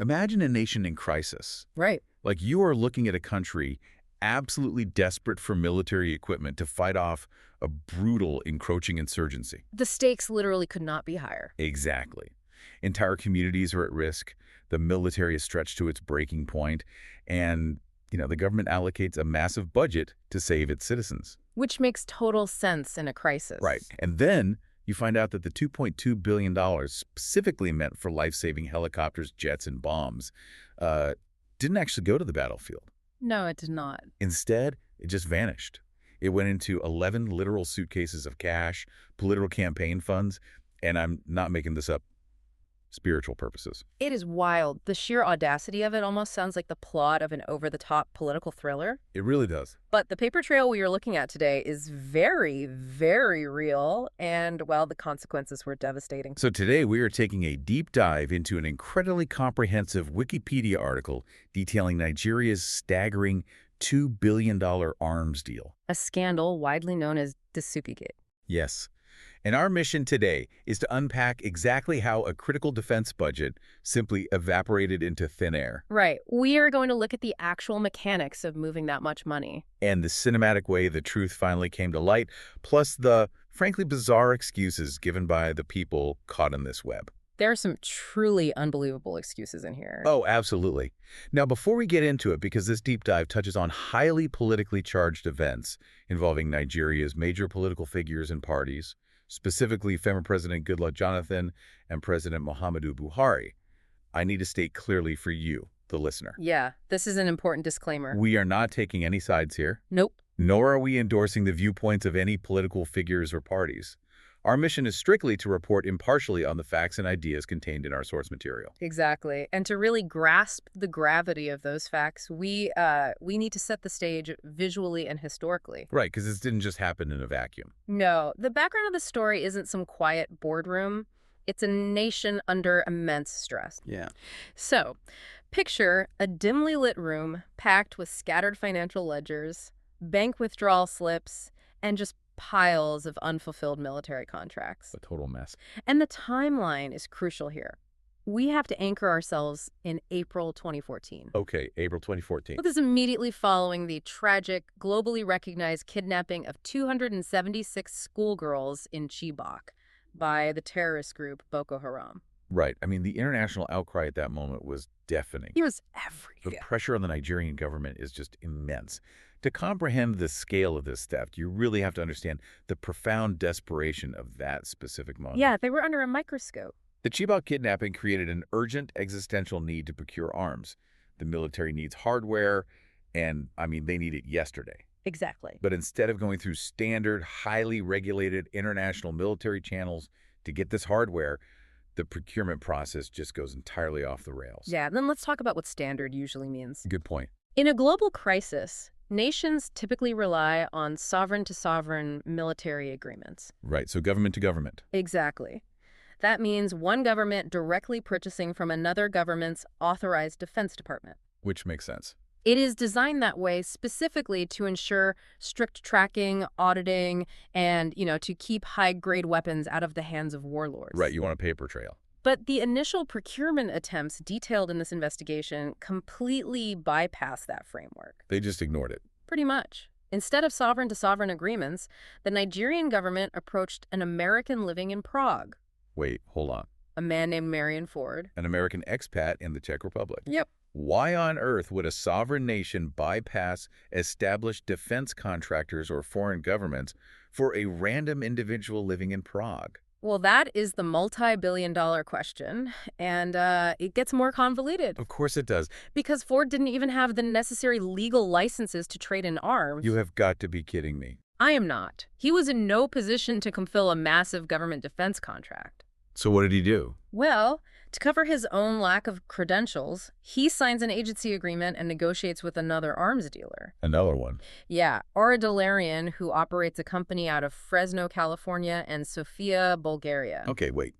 Imagine a nation in crisis. Right. Like you are looking at a country absolutely desperate for military equipment to fight off a brutal, encroaching insurgency. The stakes literally could not be higher. Exactly. Entire communities are at risk. The military is stretched to its breaking point. And, the government allocates a massive budget to save its citizens. Which makes total sense in a crisis. Right. And then you find out that the $2.2 billion specifically meant for life-saving helicopters, jets, and bombs didn't actually go to the battlefield. No, it did not. Instead, it just vanished. It went into 11 literal suitcases of cash, political campaign funds, and I'm not making this up, spiritual purposes. It is wild. The sheer audacity of it almost sounds like the plot of an over-the-top political thriller. It really does. But the paper trail we are looking at today is very, very real, and, well, the consequences were devastating. So today we are taking a deep dive into an incredibly comprehensive Wikipedia article detailing Nigeria's staggering $2 billion arms deal. A scandal widely known as Dasukigate. Yes. And our mission today is to unpack exactly how a critical defense budget simply evaporated into thin air. Right. We are going to look at the actual mechanics of moving that much money. And the cinematic way the truth finally came to light, plus the, frankly, bizarre excuses given by the people caught in this web. There are some truly unbelievable excuses in here. Oh, absolutely. Now, before we get into it, because this deep dive touches on highly politically charged events involving Nigeria's major political figures and parties, specifically former President Goodluck Jonathan and President Muhammadu Buhari, I need to state clearly for you, the listener. Yeah, this is an important disclaimer. We are not taking any sides here. Nope. Nor are we endorsing the viewpoints of any political figures or parties. Our mission is strictly to report impartially on the facts and ideas contained in our source material. Exactly. And to really grasp the gravity of those facts, we need to set the stage visually and historically. Right, because this didn't just happen in a vacuum. No, the background of the story isn't some quiet boardroom. It's a nation under immense stress. Yeah. So, picture a dimly lit room packed with scattered financial ledgers, bank withdrawal slips, and just piles of unfulfilled military contracts. A total mess. And the timeline is crucial here. We have to anchor ourselves in April 2014. Okay, April 2014. This is immediately following the tragic, globally recognized kidnapping of 276 schoolgirls in Chibok by the terrorist group Boko Haram. Right. I mean, the international outcry at that moment was deafening. It was everywhere. The pressure on the Nigerian government is just immense. To comprehend the scale of this theft, you really have to understand the profound desperation of that specific moment. Yeah, they were under a microscope. The Chibok kidnapping created an urgent existential need to procure arms. The military needs hardware, and, they need it yesterday. Exactly. But instead of going through standard, highly regulated international military channels to get this hardware, the procurement process just goes entirely off the rails. Yeah, then let's talk about what standard usually means. Good point. In a global crisis, nations typically rely on sovereign-to-sovereign military agreements. Right, so government to government. Exactly. That means one government directly purchasing from another government's authorized defense department. Which makes sense. It is designed that way specifically to ensure strict tracking, auditing, and, to keep high-grade weapons out of the hands of warlords. Right, you want a paper trail. But the initial procurement attempts detailed in this investigation completely bypass that framework. They just ignored it. Pretty much. Instead of sovereign-to-sovereign agreements, the Nigerian government approached an American living in Prague. Wait, hold on. A man named Marion Ford. An American expat in the Czech Republic. Yep. Why on earth would a sovereign nation bypass established defense contractors or foreign governments for a random individual living in Prague? Well, that is the multi-billion-dollar question, and it gets more convoluted. Of course it does. Because Ford didn't even have the necessary legal licenses to trade in arms. You have got to be kidding me. I am not. He was in no position to fulfill a massive government defense contract. So what did he do? Well, to cover his own lack of credentials, he signs an agency agreement and negotiates with another arms dealer. Another one. Yeah, Aura Dalarian, who operates a company out of Fresno, California, and Sofia, Bulgaria. Okay, wait.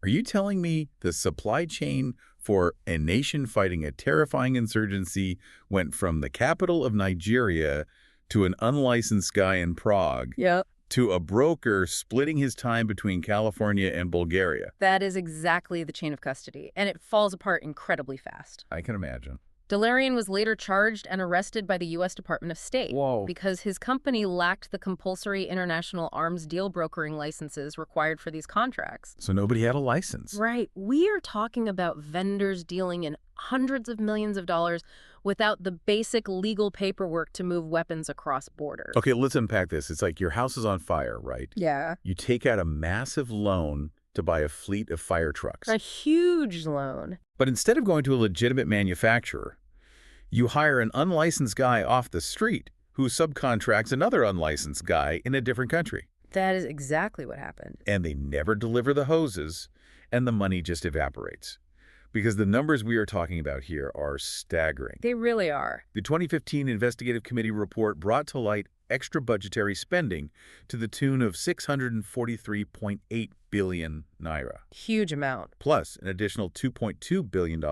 Are you telling me the supply chain for a nation fighting a terrifying insurgency went from the capital of Nigeria to an unlicensed guy in Prague? Yep. to a broker splitting his time between California and Bulgaria. That is exactly the chain of custody, and it falls apart incredibly fast. I can imagine. Delarian was later charged and arrested by the U.S. Department of State. Whoa. Because his company lacked the compulsory international arms deal brokering licenses required for these contracts. So nobody had a license. Right. We are talking about vendors dealing in hundreds of millions of dollars without the basic legal paperwork to move weapons across borders. Okay, let's unpack this. It's like your house is on fire, right? Yeah. You take out a massive loan to buy a fleet of fire trucks. A huge loan. But instead of going to a legitimate manufacturer, you hire an unlicensed guy off the street who subcontracts another unlicensed guy in a different country. That is exactly what happened. And they never deliver the hoses, and the money just evaporates. Because the numbers we are talking about here are staggering. They really are. The 2015 Investigative Committee report brought to light extra budgetary spending to the tune of 643.8 billion naira, Huge amount. plus an additional $2.2 billion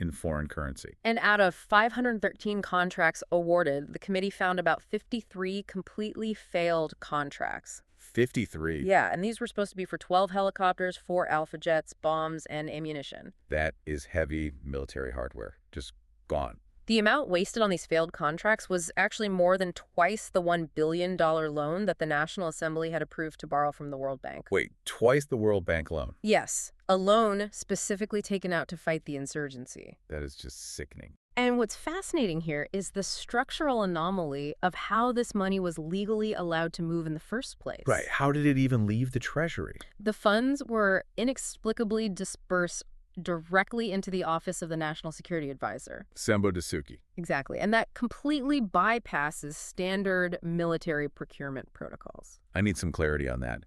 in foreign currency. And out of 513 contracts awarded, the committee found about 53 completely failed contracts. 53. Yeah, and these were supposed to be for 12 helicopters, 4 Alpha jets, bombs, and ammunition. That is heavy military hardware. Just gone. The amount wasted on these failed contracts was actually more than twice the $1 billion loan that the National Assembly had approved to borrow from the World Bank. Wait, twice the World Bank loan. Yes, a loan specifically taken out to fight the insurgency. That is just sickening. And what's fascinating here is the structural anomaly of how this money was legally allowed to move in the first place. Right. How did it even leave the Treasury? The funds were inexplicably dispersed directly into the Office of the National Security Advisor. Sembo Dasuki. Exactly. And that completely bypasses standard military procurement protocols. I need some clarity on that.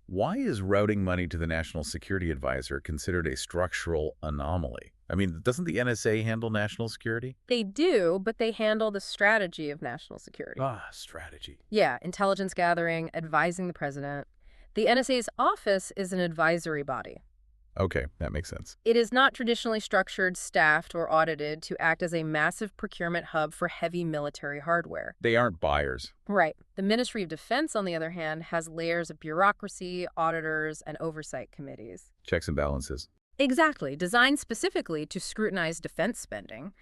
Why is routing money to the National Security Advisor considered a structural anomaly? I mean, doesn't the NSA handle national security? They do, but they handle the strategy of national security. Strategy. Yeah, intelligence gathering, advising the president. The NSA's office is an advisory body. Okay, that makes sense. It is not traditionally structured, staffed, or audited to act as a massive procurement hub for heavy military hardware. They aren't buyers. Right. The Ministry of Defense, on the other hand, has layers of bureaucracy, auditors, and oversight committees. Checks and balances. Exactly, designed specifically to scrutinize defense spending.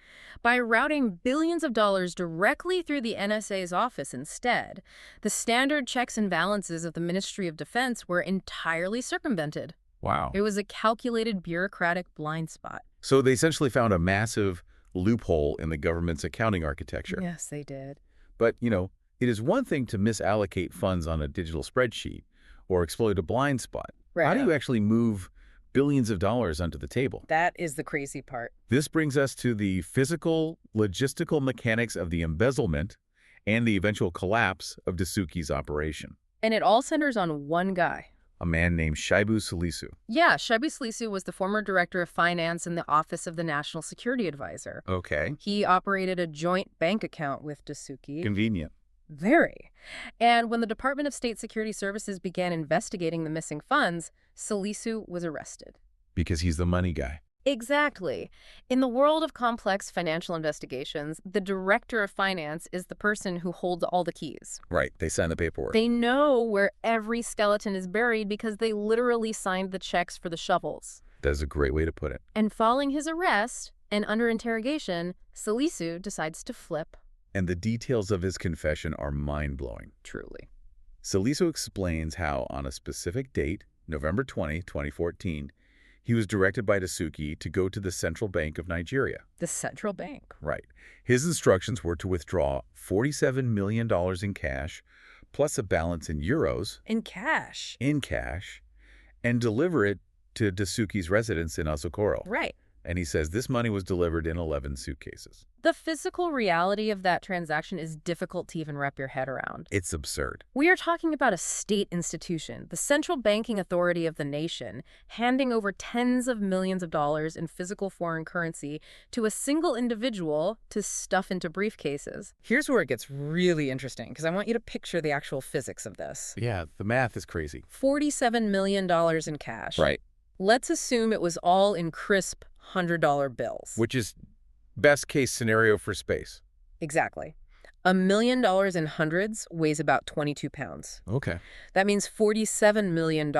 By routing billions of dollars directly through the NSA's office instead, the standard checks and balances of the Ministry of Defense were entirely circumvented. Wow. It was a calculated bureaucratic blind spot. So they essentially found a massive loophole in the government's accounting architecture. Yes, they did. But, it is one thing to misallocate funds on a digital spreadsheet or exploit a blind spot. Right. How do you actually move billions of dollars onto the table? That is the crazy part. This brings us to the physical, logistical mechanics of the embezzlement and the eventual collapse of Dasuki's operation. And it all centers on one guy. A man named Shaibu Salisu. Yeah, Shaibu Salisu was the former director of finance in the Office of the National Security Advisor. Okay. He operated a joint bank account with Dasuki. Convenient. Very. And when the Department of State Security Services began investigating the missing funds, Salisu was arrested. Because he's the money guy. Exactly. In the world of complex financial investigations, the director of finance is the person who holds all the keys. Right. They sign the paperwork. They know where every skeleton is buried because they literally signed the checks for the shovels. That's a great way to put it. And following his arrest and under interrogation, Salisu decides to flip. And the details of his confession are mind-blowing. Truly. Salisu explains how, on a specific date, November 20, 2014, he was directed by Dasuki to go to the Central Bank of Nigeria. The central bank. Right. His instructions were to withdraw $47 million in cash, plus a balance in euros. In cash. And deliver it to Dasuki's residence in Asokoro. Right. And he says this money was delivered in 11 suitcases. The physical reality of that transaction is difficult to even wrap your head around. It's absurd. We are talking about a state institution, the central banking authority of the nation, handing over tens of millions of dollars in physical foreign currency to a single individual to stuff into briefcases. Here's where it gets really interesting, because I want you to picture the actual physics of this. Yeah, the math is crazy. $47 million in cash. Right. Let's assume it was all in crisp $100 bills. Which is best case scenario for space. Exactly. $1 million in hundreds weighs about 22 pounds. Okay. That means $47 million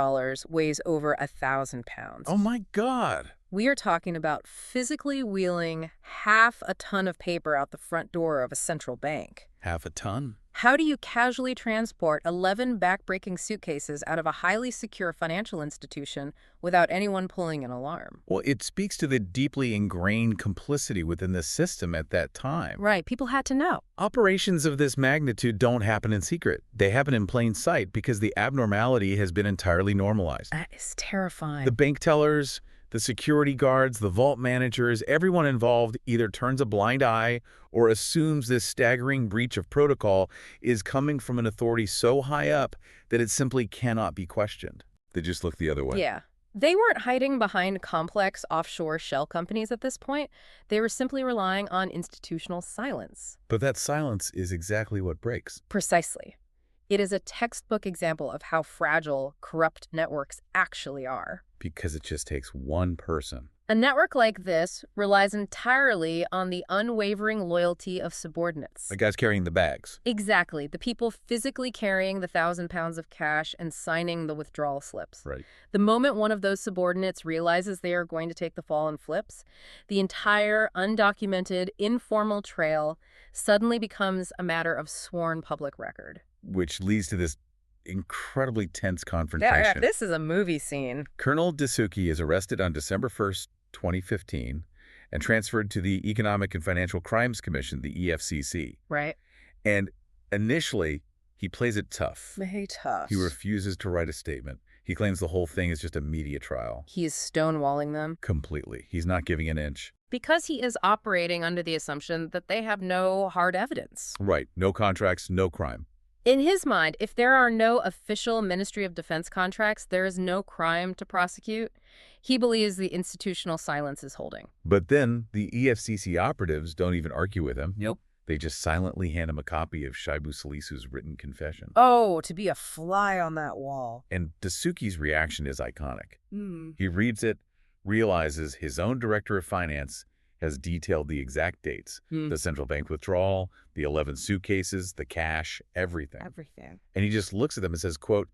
weighs over 1,000 pounds. Oh my God. We are talking about physically wheeling half a ton of paper out the front door of a central bank. Half a ton? How do you casually transport 11 back-breaking suitcases out of a highly secure financial institution without anyone pulling an alarm? Well, it speaks to the deeply ingrained complicity within the system at that time. Right, people had to know. Operations of this magnitude don't happen in secret. They happen in plain sight because the abnormality has been entirely normalized. That is terrifying. The bank tellers, the security guards, the vault managers, everyone involved either turns a blind eye or assumes this staggering breach of protocol is coming from an authority so high up that it simply cannot be questioned. They just look the other way. Yeah. They weren't hiding behind complex offshore shell companies at this point. They were simply relying on institutional silence. But that silence is exactly what breaks. Precisely. It is a textbook example of how fragile corrupt networks actually are. Because it just takes one person. A network like this relies entirely on the unwavering loyalty of subordinates. The guys carrying the bags. Exactly. The people physically carrying the 1,000 pounds of cash and signing the withdrawal slips. Right. The moment one of those subordinates realizes they are going to take the fall and flips, the entire undocumented, informal trail suddenly becomes a matter of sworn public record. Which leads to this incredibly tense confrontation. This is a movie scene. Colonel Dasuki is arrested on December 1st, 2015, and transferred to the Economic and Financial Crimes Commission, the EFCC. Right. And initially, he plays it tough. Very tough. He refuses to write a statement. He claims the whole thing is just a media trial. He is stonewalling them. Completely. He's not giving an inch. Because he is operating under the assumption that they have no hard evidence. Right. No contracts, no crime. In his mind, if there are no official Ministry of Defense contracts, there is no crime to prosecute. He believes the institutional silence is holding. But then the EFCC operatives don't even argue with him. Nope. They just silently hand him a copy of Shaibu Salisu's written confession. Oh, to be a fly on that wall. And Dasuki's reaction is iconic. Mm. He reads it, realizes his own director of finance has detailed the exact dates. The central bank withdrawal, the 11 suitcases, the cash, everything. Everything. And he just looks at them and says, quote,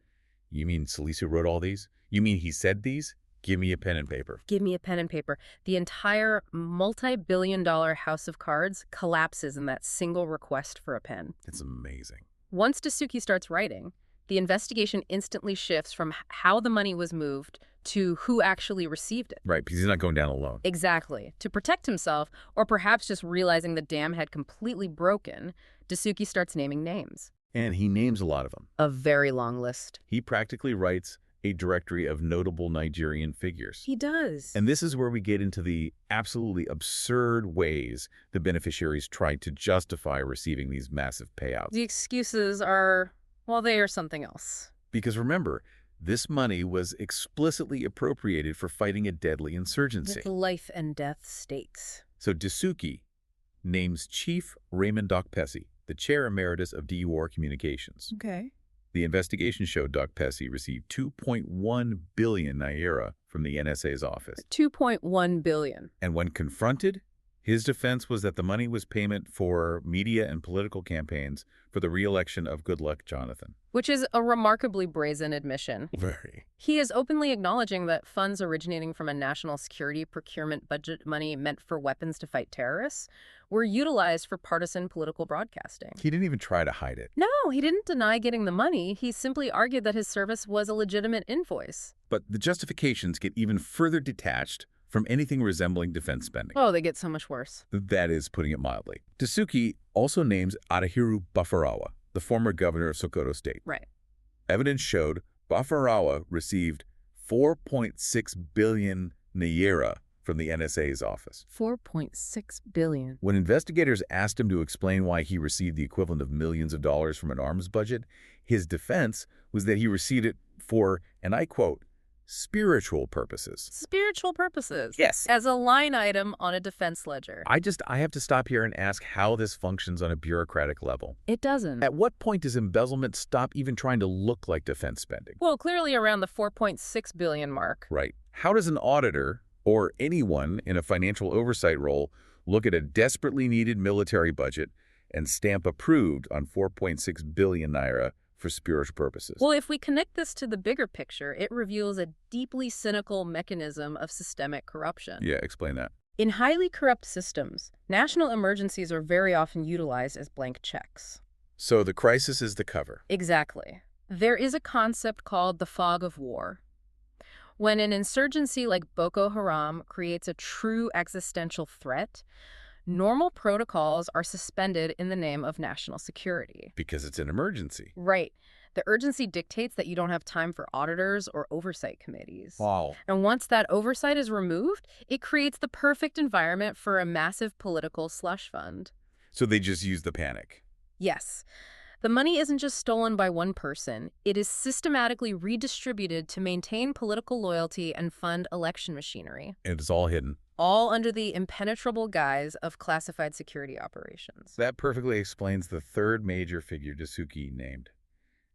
"You mean Salisu wrote all these? You mean he said these? Give me a pen and paper." Give me a pen and paper. The entire multi-billion-dollar house of cards collapses in that single request for a pen. It's amazing. Once Dasuki starts writing, the investigation instantly shifts from how the money was moved to who actually received it. Right, because he's not going down alone. Exactly. To protect himself, or perhaps just realizing the dam had completely broken, Dasuki starts naming names. And he names a lot of them. A very long list. He practically writes a directory of notable Nigerian figures. He does. And this is where we get into the absolutely absurd ways the beneficiaries tried to justify receiving these massive payouts. The excuses are, well, they are something else. Because remember, this money was explicitly appropriated for fighting a deadly insurgency. With life and death stakes. So Dasuki names Chief Raymond Dokpesi, the chair emeritus of DUR Communications. Okay. The investigation showed Dokpesi received 2.1 billion naira from the NSA's office. 2.1 billion. And when confronted, his defense was that the money was payment for media and political campaigns for the re-election of Goodluck Jonathan. Which is a remarkably brazen admission. Very. He is openly acknowledging that funds originating from a national security procurement budget money meant for weapons to fight terrorists were utilized for partisan political broadcasting. He didn't even try to hide it. No, he didn't deny getting the money. He simply argued that his service was a legitimate invoice. But the justifications get even further detached from anything resembling defense spending. Oh, they get so much worse. That is putting it mildly. Dasuki also names Adahiru Bafarawa, the former governor of Sokoto State. Right. Evidence showed Bafarawa received 4.6 billion naira from the NSA's office. 4.6 billion. When investigators asked him to explain why he received the equivalent of millions of dollars from an arms budget, his defense was that he received it for, and I quote, spiritual purposes. Spiritual purposes. Yes. As a line item on a defense ledger. I have to stop here and ask how this functions on a bureaucratic level. It doesn't. At what point does embezzlement stop even trying to look like defense spending? Well, clearly around the 4.6 billion mark. Right. How does an auditor or anyone in a financial oversight role look at a desperately needed military budget and stamp approved on 4.6 billion naira for spiritual purposes. Well, if we connect this to the bigger picture, it reveals a deeply cynical mechanism of systemic corruption. Yeah, explain that. In highly corrupt systems, national emergencies are very often utilized as blank checks. So the crisis is the cover. Exactly. There is a concept called the fog of war. When an insurgency like Boko Haram creates a true existential threat, normal protocols are suspended in the name of national security. Because it's an emergency. Right. The urgency dictates that you don't have time for auditors or oversight committees. Wow. And once that oversight is removed, it creates the perfect environment for a massive political slush fund. So they just use the panic. Yes. The money isn't just stolen by one person. It is systematically redistributed to maintain political loyalty and fund election machinery. And it's all hidden. All under the impenetrable guise of classified security operations. That perfectly explains the third major figure Dasuki named,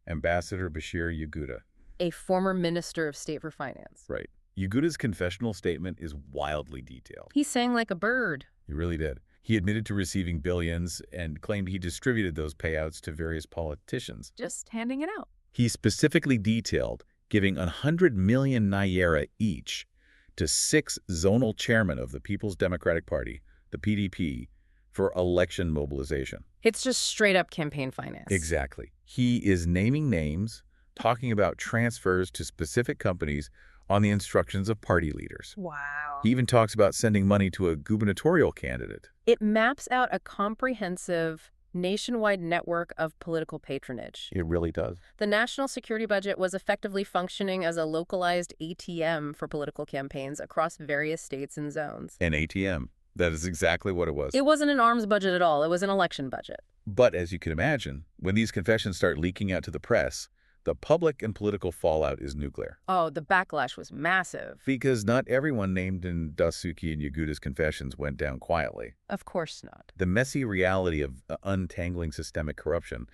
Ambassador Bashir Yaguda. A former Minister of State for Finance. Right. Yaguda's confessional statement is wildly detailed. He sang like a bird. He really did. He admitted to receiving billions and claimed he distributed those payouts to various politicians. Just handing it out. He specifically detailed giving 100 million naira each to 6 zonal chairmen of the People's Democratic Party, the PDP, for election mobilization. It's just straight-up campaign finance. Exactly. He is naming names, talking about transfers to specific companies on the instructions of party leaders. Wow. He even talks about sending money to a gubernatorial candidate. It maps out a comprehensive nationwide network of political patronage. It really does. The national security budget was effectively functioning as a localized ATM for political campaigns across various states and zones. An ATM. That is exactly what it was. It wasn't an arms budget at all. It was an election budget. But as you can imagine, when these confessions start leaking out to the press, the public and political fallout is nuclear. Oh, the backlash was massive. Because not everyone named in Dasuki and Yaguda's confessions went down quietly. Of course not. The messy reality of untangling systemic corruption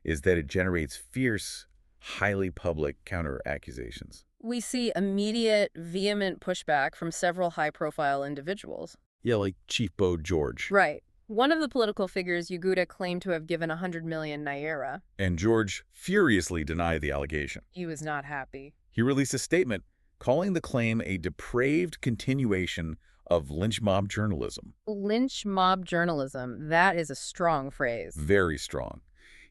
is that it generates fierce, highly public counter-accusations. We see immediate, vehement pushback from several high-profile individuals. Yeah, like Chief Bo George. Right. One of the political figures Yaguda claimed to have given 100 million naira. And George furiously denied the allegation. He was not happy. He released a statement calling the claim a depraved continuation of lynch mob journalism. Lynch mob journalism, that is a strong phrase. Very strong.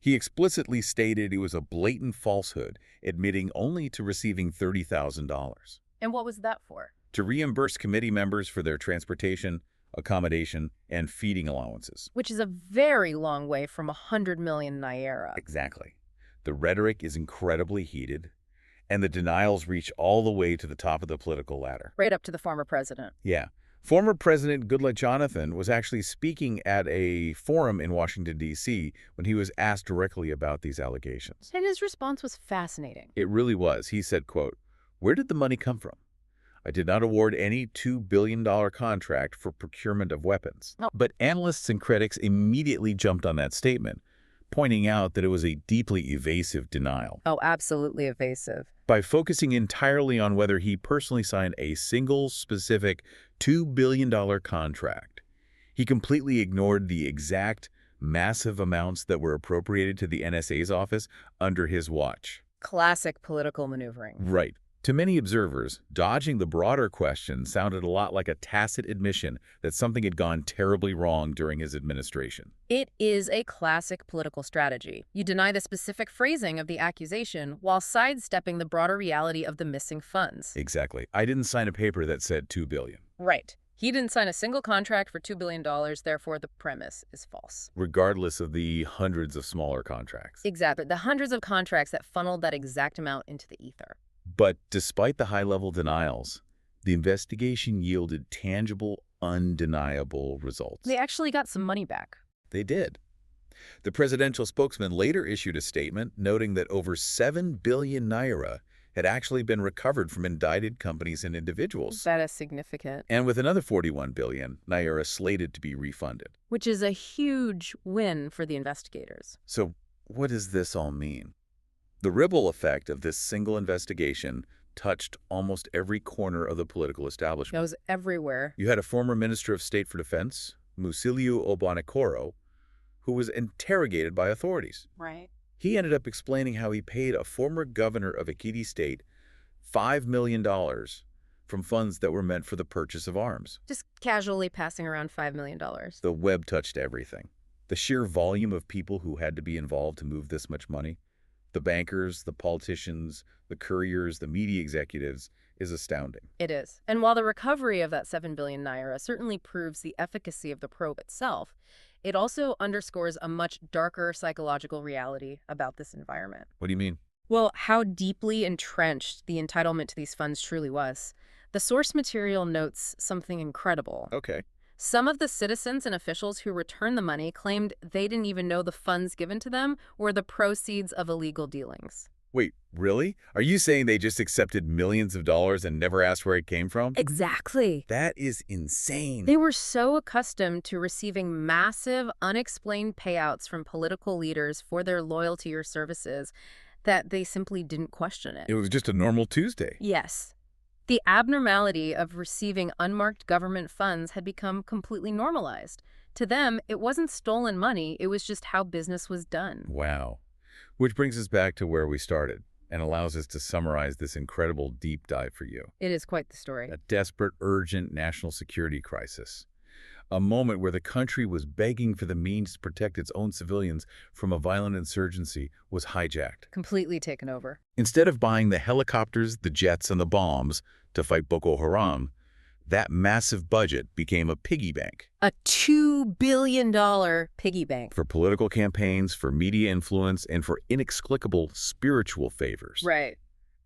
He explicitly stated it was a blatant falsehood, admitting only to receiving $30,000. And what was that for? To reimburse committee members for their transportation, accommodation, and feeding allowances. Which is a very long way from 100 million naira. Exactly. The rhetoric is incredibly heated, and the denials reach all the way to the top of the political ladder. Right up to the former president. Yeah. Former President Goodluck Jonathan was actually speaking at a forum in Washington, D.C. when he was asked directly about these allegations. And his response was fascinating. It really was. He said, quote, "Where did the money come from? I did not award any $2 billion contract for procurement of weapons." Oh. But analysts and critics immediately jumped on that statement, pointing out that it was a deeply evasive denial. Oh, absolutely evasive. By focusing entirely on whether he personally signed a single specific $2 billion contract, he completely ignored the exact massive amounts that were appropriated to the NSA's office under his watch. Classic political maneuvering. Right. To many observers, dodging the broader question sounded a lot like a tacit admission that something had gone terribly wrong during his administration. It is a classic political strategy. You deny the specific phrasing of the accusation while sidestepping the broader reality of the missing funds. Exactly. I didn't sign a paper that said $2 billion. Right. He didn't sign a single contract for $2 billion, therefore the premise is false. Regardless of the hundreds of smaller contracts. Exactly. The hundreds of contracts that funneled that exact amount into the ether. But despite the high-level denials, the investigation yielded tangible, undeniable results. They actually got some money back. They did. The presidential spokesman later issued a statement noting that over 7 billion naira had actually been recovered from indicted companies and individuals. That is significant. And with another 41 billion naira slated to be refunded. Which is a huge win for the investigators. So what does this all mean? The ripple effect of this single investigation touched almost every corner of the political establishment. It was everywhere. You had a former Minister of State for Defense, Musiliu Obanikoro, who was interrogated by authorities. Right. He ended up explaining how he paid a former governor of Ekiti State $5 million from funds that were meant for the purchase of arms. Just casually passing around $5 million. The web touched everything. The sheer volume of people who had to be involved to move this much money, the bankers, the politicians, the couriers, the media executives, is astounding. It is. And while the recovery of that 7 billion naira certainly proves the efficacy of the probe itself, it also underscores a much darker psychological reality about this environment. What do you mean? Well, how deeply entrenched the entitlement to these funds truly was. The source material notes something incredible. Okay. Some of the citizens and officials who returned the money claimed they didn't even know the funds given to them were the proceeds of illegal dealings. Wait, really? Are you saying they just accepted millions of dollars and never asked where it came from? Exactly. That is insane. They were so accustomed to receiving massive, unexplained payouts from political leaders for their loyalty or services that they simply didn't question it. It was just a normal Tuesday. Yes. The abnormality of receiving unmarked government funds had become completely normalized. To them, it wasn't stolen money, it was just how business was done. Wow. Which brings us back to where we started and allows us to summarize this incredible deep dive for you. It is quite the story. A desperate, urgent national security crisis. A moment where the country was begging for the means to protect its own civilians from a violent insurgency was hijacked. Completely taken over. Instead of buying the helicopters, the jets, and the bombs to fight Boko Haram, that massive budget became a piggy bank. A $2 billion piggy bank. For political campaigns, for media influence, and for inexplicable spiritual favors. Right.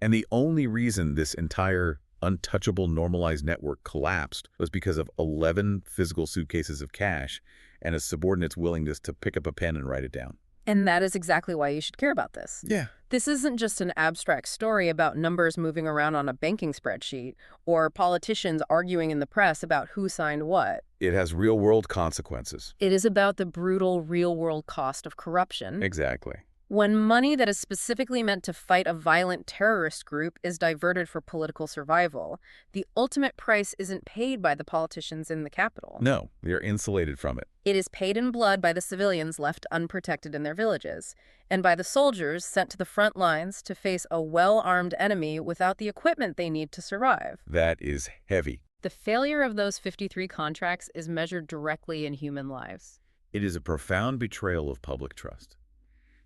And the only reason this entire untouchable normalized network collapsed was because of 11 physical suitcases of cash and a subordinate's willingness to pick up a pen and write it down. And that is exactly why you should care about this. Yeah. This isn't just an abstract story about numbers moving around on a banking spreadsheet or politicians arguing in the press about who signed what. It has real-world consequences. It is about the brutal real-world cost of corruption. Exactly. When money that is specifically meant to fight a violent terrorist group is diverted for political survival, the ultimate price isn't paid by the politicians in the capital. No, they're insulated from it. It is paid in blood by the civilians left unprotected in their villages, and by the soldiers sent to the front lines to face a well-armed enemy without the equipment they need to survive. That is heavy. The failure of those 53 contracts is measured directly in human lives. It is a profound betrayal of public trust.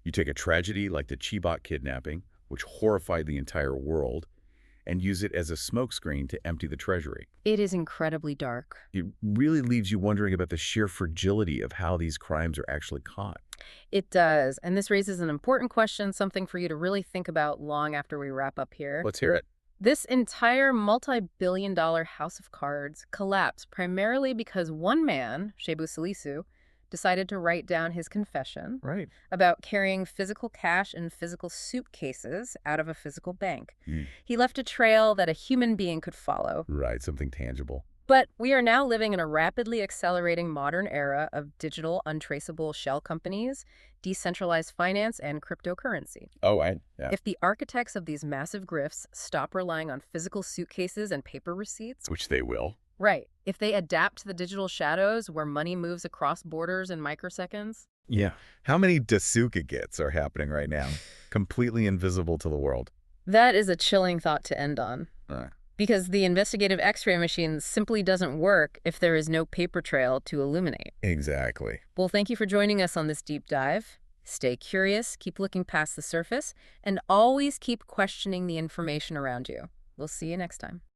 You take a tragedy like the Chibok kidnapping, which horrified the entire world, and use it as a smokescreen to empty the treasury. It is incredibly dark. It really leaves you wondering about the sheer fragility of how these crimes are actually caught. It does, and this raises an important question, something for you to really think about long after we wrap up here. Let's hear it. This entire multi-billion-dollar house of cards collapsed primarily because one man, Shebu Salisu, decided to write down his confession about carrying physical cash in physical suitcases out of a physical bank. He left a trail that a human being could follow. Right, something tangible. But we are now living in a rapidly accelerating modern era of digital, untraceable shell companies, decentralized finance, and cryptocurrency. Oh, yeah. If the architects of these massive grifts stop relying on physical suitcases and paper receipts, Which they will. right, if they adapt to the digital shadows where money moves across borders in microseconds. Yeah. How many Dasukigate are happening right now? Completely invisible to the world. That is a chilling thought to end on. Because the investigative X-ray machine simply doesn't work if there is no paper trail to illuminate. Exactly. Well, thank you for joining us on this deep dive. Stay curious, keep looking past the surface, and always keep questioning the information around you. We'll see you next time.